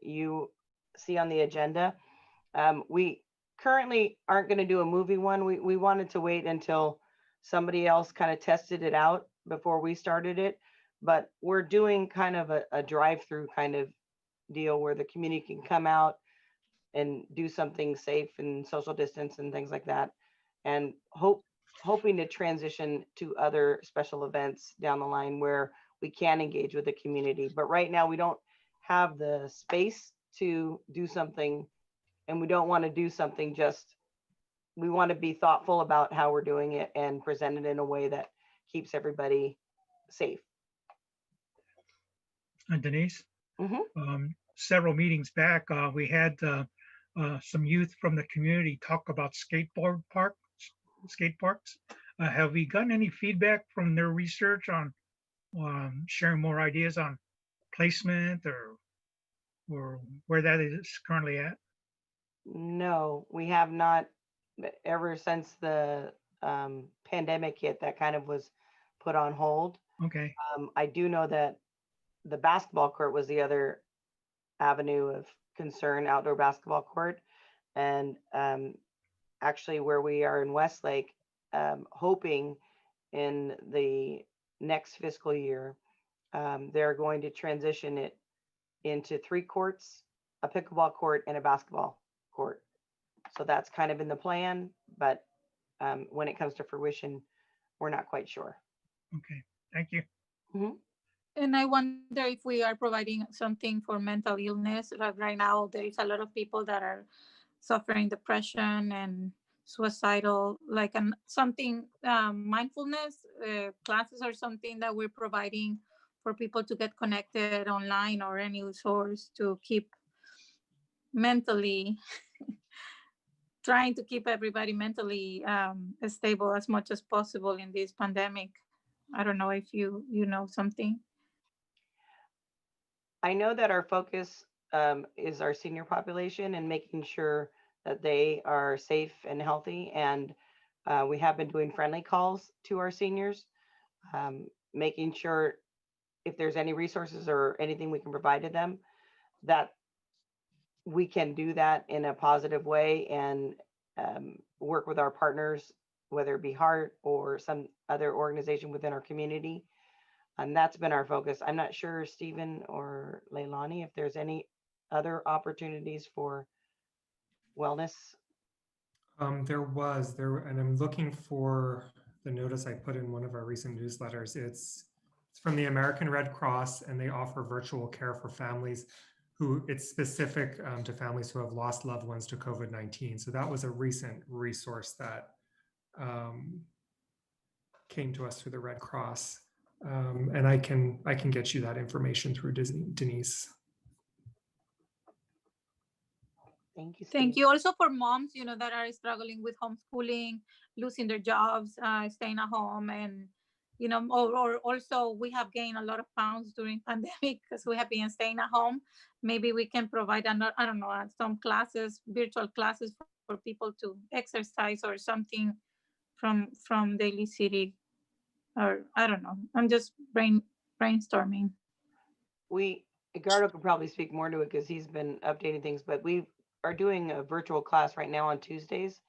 you see on the agenda. We currently aren't going to do a movie one. We wanted to wait until somebody else kind of tested it out before we started it, but we're doing kind of a drive-through kind of deal where the community can come out and do something safe and social distance and things like that, and hoping to transition to other special events down the line where we can engage with the community. But right now we don't have the space to do something, and we don't want to do something just, we want to be thoughtful about how we're doing it and present it in a way that keeps everybody safe. And Denise, Mhm. several meetings back, we had some youth from the community talk about skate parks. Have we gotten any feedback from their research on sharing more ideas on placement or where that is currently at? No, we have not. Ever since the pandemic hit, that kind of was put on hold. Okay. I do know that the basketball court was the other avenue of concern, outdoor basketball court. And actually, where we are in Westlake, hoping in the next fiscal year, they're going to transition it into 3 courts, a pickleball court, and a basketball court. So that's kind of in the plan, but when it comes to fruition, we're not quite sure. Okay. Thank you. Mhm. And I wonder if we are providing something for mental illness. Like right now, there is a lot of people that are suffering depression and suicidal, like something mindfulness classes or something that we're providing for people to get connected online or any source to keep mentally trying to keep everybody mentally stable as much as possible in this pandemic. I don't know if you know something. I know that our focus is our senior population and making sure that they are safe and healthy. And we have been doing friendly calls to our seniors, making sure if there's any resources or anything we can provide to them, that we can do that in a positive way and work with our partners, whether it be Heart or some other organization within our community. And that's been our focus. I'm not sure, Stephen or Leilani, if there's any other opportunities for wellness. And I'm looking for the notice I put in one of our recent newsletters. It's from the American Red Cross, and they offer virtual care for families it's specific to families who have lost loved ones to COVID-19. So that was a recent resource that came to us through the Red Cross. And I can get you that information through Denise. Thank you, Steve. Thank you. Also for moms, that are struggling with homeschooling, losing their jobs, staying at home, and or also we have gained a lot of pounds during pandemic because we have been staying at home. Maybe we can provide I don't know, some classes, virtual classes for people to exercise or something from Daly City, or I don't know. I'm just brainstorming. Edgardo could probably speak more to it because he's been updating things, but we are doing a virtual class right now on Tuesdays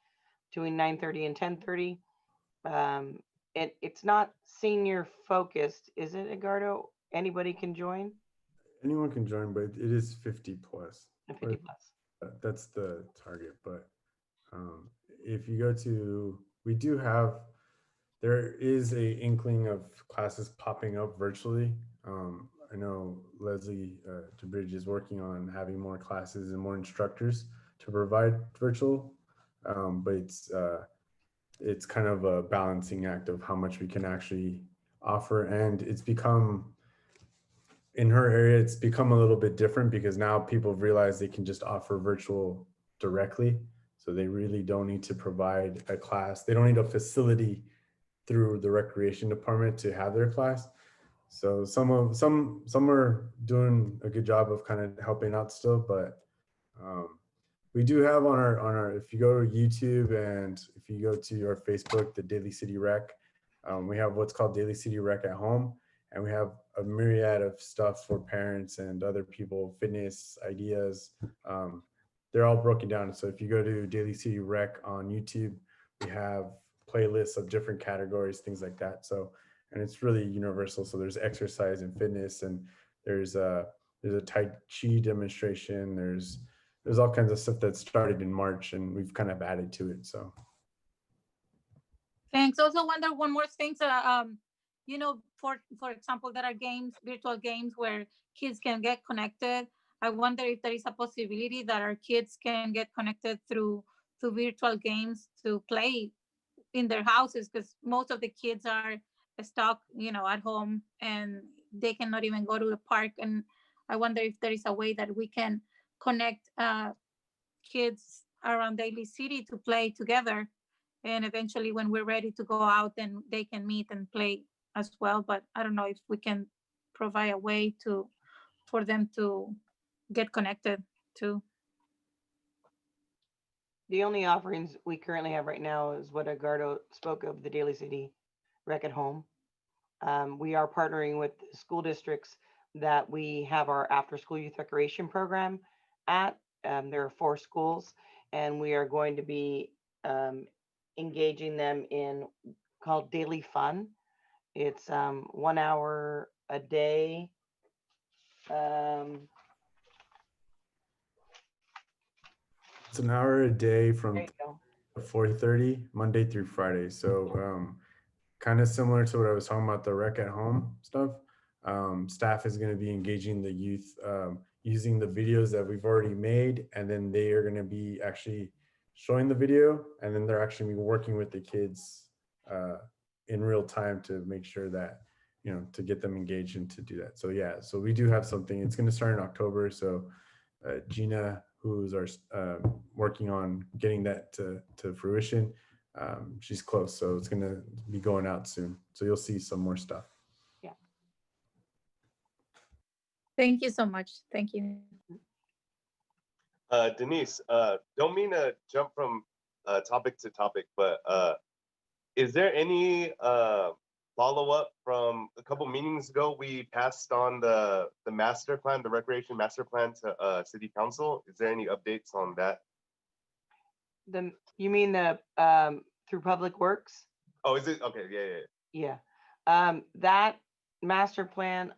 between 9:30 and 10:30. It's not senior focused, is it, Edgardo? Anybody can join? Anyone can join, but it is 50 plus. 50 plus. That's the target. But if you go to, there is a inkling of classes popping up virtually. I know Leslie DeBridge is working on having more classes and more instructors to provide virtual, but it's kind of a balancing act of how much we can actually offer. And it's become, in her area, it's become a little bit different because now people realize they can just offer virtual directly. So they really don't need to provide a class. They don't need a facility through the recreation department to have their class. So some are doing a good job of kind of helping out still, but we do have on our if you go to YouTube and if you go to our Facebook, the Daly City Rec, we have what's called Daly City Rec at Home, and we have a myriad of stuff for parents and other people, fitness ideas. They're all broken down. So if you go to Daly City Rec on YouTube, we have playlists of different categories, things like that. So, and it's really universal. So there's exercise and fitness, and there's a Tai Chi demonstration. There's all kinds of stuff that started in March, and we've kind of added to it. So thanks. Also wonder one more thing. So, for example, there are games, virtual games where kids can get connected. I wonder if there is a possibility that our kids can get connected through virtual games to play in their houses, because most of the kids are stuck, at home, and they cannot even go to the park. And I wonder if there is a way that we can connect kids around Daly City to play together. And eventually, when we're ready to go out, then they can meet and play as well. But I don't know if we can provide a way for them to get connected too. The only offerings we currently have right now is what Edgardo spoke of, the Daly City Rec at Home. We are partnering with school districts that we have our after school youth recreation program at. There are 4 schools, and we are going to be engaging them in called Daily Fun. It's 1 hour a day. It's an hour a day There from you go. 4:30 Monday through Friday. So kind of similar to what I was talking about, the rec at home stuff. Staff is going to be engaging the youth using the videos that we've already made, and then they are going to be actually showing the video, and then they're actually working with the kids in real time to make sure that, to get them engaged and to do that. So yeah, so we do have something. It's going to start in October. So Gina, who's our working on getting that to fruition, she's close, so it's going to be going out soon. So you'll see some more stuff. Yeah. Thank you so much. Thank you. Denise, don't mean to jump from topic to topic, but is there any follow-up from a couple meetings ago? We passed on the master plan, the recreation master plan to city council. Is there any updates on that? You mean the through Public Works? Oh, is it? Okay, yeah. Yeah. That master plan,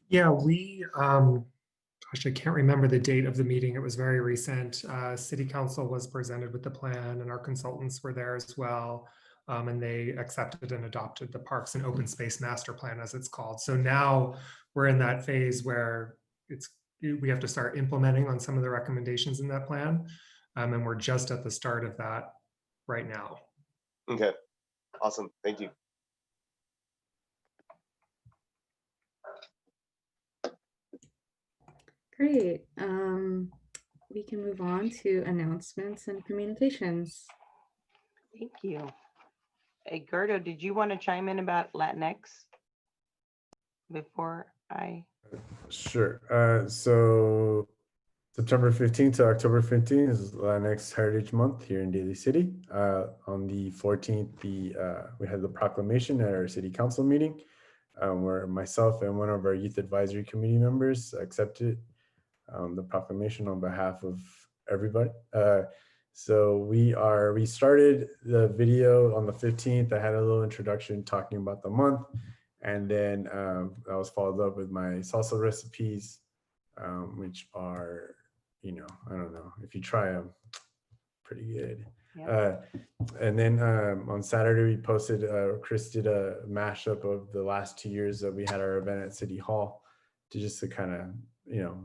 Yeah, we, gosh, I can't remember the date of the meeting. It was very recent. City Council was presented with the plan, and our consultants were there as well. And they accepted and adopted the Parks and Open Space Master Plan, as it's called. So now we're in that phase where we have to start implementing on some of the recommendations in that plan. And we're just at the start of that right now. Okay, awesome. Thank you. Great. We can move on to announcements and communications. Thank you. Edgardo, did you want to chime in about Latinx before I? Sure. So September 15th to October 15th is Latinx Heritage Month here in Daly City. On the 14th, we had the proclamation at our city council meeting, where myself and one of our youth advisory committee members accepted the proclamation on behalf of everybody. So we started the video on the 15th. I had a little introduction talking about the month, and then that was followed up with my salsa recipes, which are, I don't know, if you try them, pretty good. Yeah. And then on Saturday, we posted, Chris did a mashup of the last 2 years that we had our event at City Hall to kind of,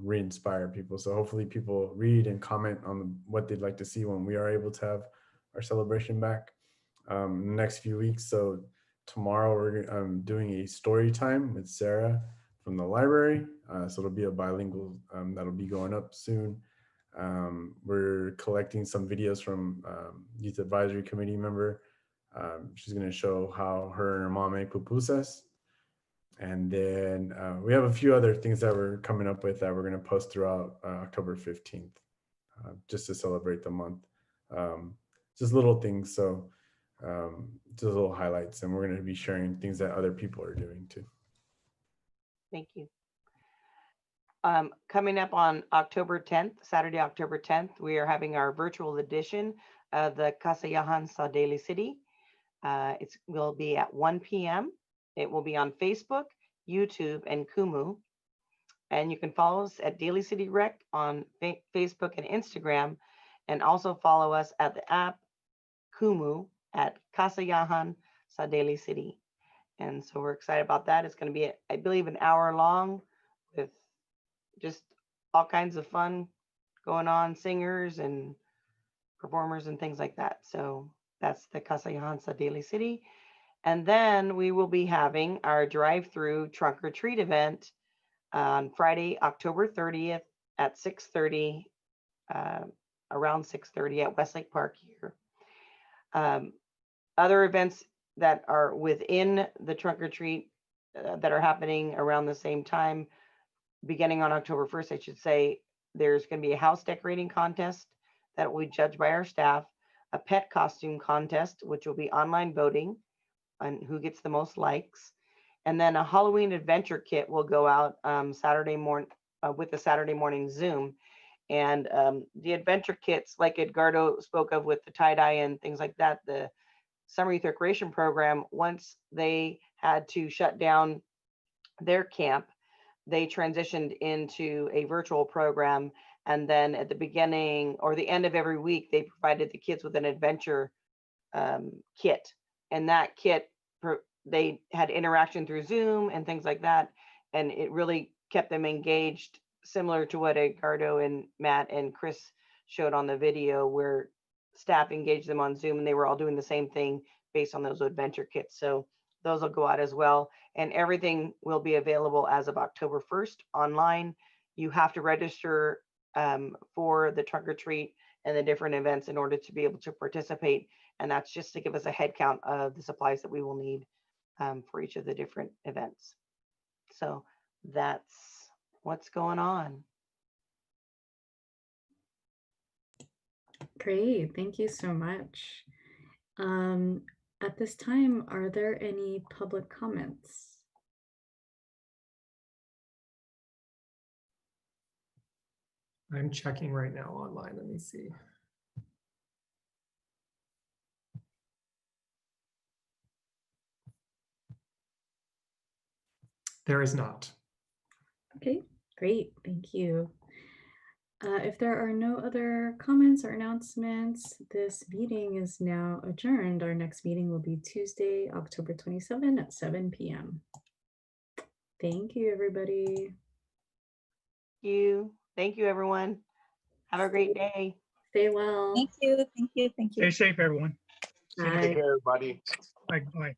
re-inspire people. So hopefully people read and comment on what they'd like to see when we are able to have our celebration back in the next few weeks. So tomorrow we're doing a story time with Sarah from the library. So it'll be a bilingual, that'll be going up soon. We're collecting some videos from Youth Advisory Committee member. She's going to show how her and her mom make pupusas. And then we have a few other things that we're coming up with that we're going to post throughout October 15th, just to celebrate the month. Just little things. So just little highlights, and we're going to be sharing things that other people are doing too. Thank you. Coming up on October 10th, Saturday, October 10th, we are having our virtual edition of the Kasayahan sa Daly City. It will be at 1 p.m. It will be on Facebook, YouTube, and Kumu. And you can follow us at Daly City Rec on Facebook and Instagram, and also follow us at the app Kumu at Kasayahan sa Daly City. And so we're excited about that. It's going to be, I believe, an hour long with just all kinds of fun going on, singers and performers and things like that. So that's the Kasayahan sa Daly City. And then we will be having our drive-through trunk or treat event on Friday, October 30th at 6:30, around 6:30 at Westlake Park here. Other events that are within the trunk or treat that are happening around the same time, beginning on October 1st, I should say, there's going to be a house decorating contest that will be judged by our staff, a pet costume contest, which will be online voting on who gets the most likes. And then a Halloween adventure kit will go out Saturday morning with the Saturday morning Zoom. And the adventure kits, like Edgardo spoke of with the tie-dye and things like that, the Summer Youth Recreation Program, once they had to shut down their camp, they transitioned into a virtual program. And then at the beginning or the end of every week, they provided the kids with an adventure kit. And that kit, they had interaction through Zoom and things like that. And it really kept them engaged, similar to what Edgardo and Matt and Chris showed on the video, where staff engaged them on Zoom and they were all doing the same thing based on those adventure kits. So those will go out as well. And everything will be available as of October 1st online. You have to register for the trunk or treat and the different events in order to be able to participate. And that's just to give us a head count of the supplies that we will need for each of the different events. So that's what's going on. Great, thank you so much. At this time, are there any public comments? I'm checking right now online. Let me see. There is not. Okay, great, thank you. If there are no other comments or announcements, this meeting is now adjourned. Our next meeting will be Tuesday, October 27 at 7 p.m. Thank you, everybody. Thank you, everyone. Have a great day. Stay well. Thank you. Thank you. Thank you. Stay safe, everyone. Bye. Take care, everybody. Bye. Bye.